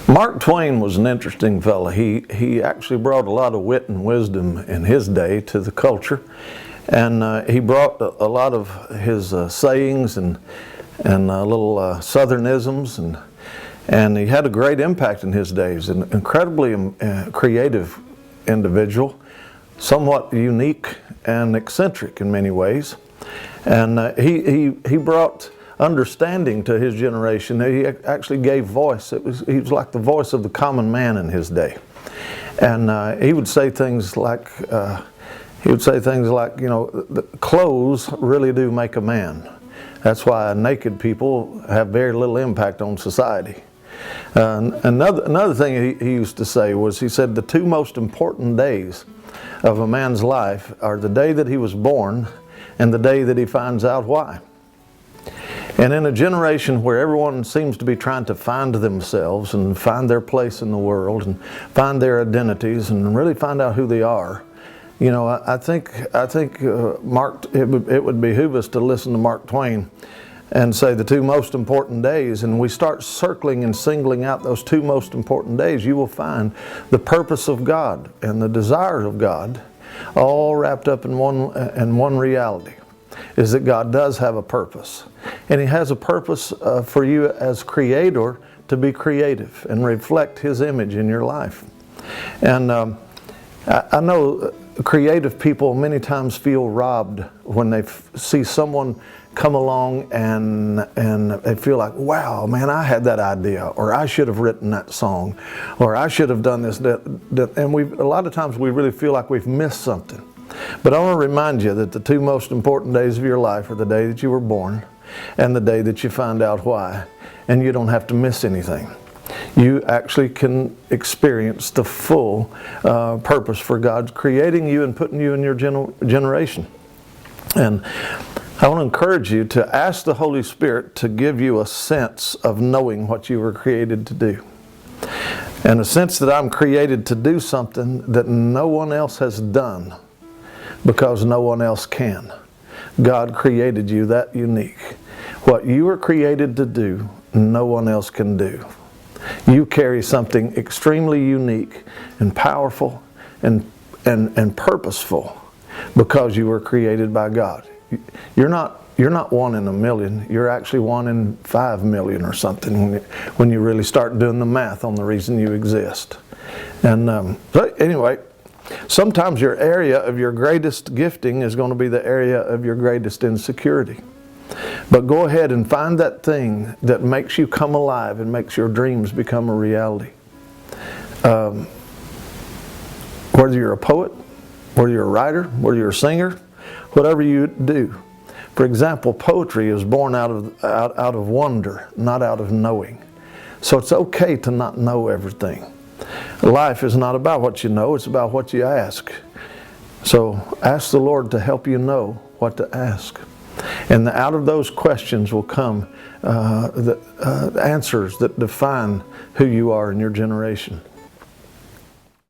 Mark Twain was an interesting fellow. He actually brought a lot of wit and wisdom in his day to the culture, and he brought a lot of his sayings and little southernisms, and he had a great impact in his days. An incredibly creative individual, somewhat unique and eccentric in many ways, and he brought understanding to his generation. He actually gave voice. He was like the voice of the common man in his day, and he would say things like, you know, the clothes really do make a man. That's why naked people have very little impact on society. Another thing he used to say was, he said, the two most important days of a man's life are the day that he was born and the day that he finds out why. And in a generation where everyone seems to be trying to find themselves and find their place in the world and find their identities and really find out who they are, you know, I think it would behoove us to listen to Mark Twain and say the two most important days, and we start circling and singling out those two most important days, you will find the purpose of God and the desires of God all wrapped up in one reality, is that God does have a purpose. And He has a purpose for you as creator to be creative and reflect His image in your life. And I know creative people many times feel robbed when they see someone come along and they feel like, wow, man, I had that idea, or I should have written that song, or I should have done this, that. And a lot of times we really feel like we've missed something. But I want to remind you that the two most important days of your life are the day that you were born and the day that you find out why. And you don't have to miss anything. You actually can experience the full purpose for God creating you and putting you in your generation. And I want to encourage you to ask the Holy Spirit to give you a sense of knowing what you were created to do. And a sense that I'm created to do something that no one else has done, because no one else can. God created you that unique. What you were created to do, no one else can do. You carry something extremely unique and powerful and purposeful because you were created by God. You're not one in a million. You're actually 1 in 5 million or something when you really start doing the math on the reason you exist. And so anyway, sometimes your area of your greatest gifting is going to be the area of your greatest insecurity. But go ahead and find that thing that makes you come alive and makes your dreams become a reality. Whether you're a poet, whether you're a writer, whether you're a singer, whatever you do. For example, poetry is born out of wonder, not out of knowing. So it's okay to not know everything. Life is not about what you know, it's about what you ask. So ask the Lord to help you know what to ask. And out of those questions will come the answers that define who you are in your generation.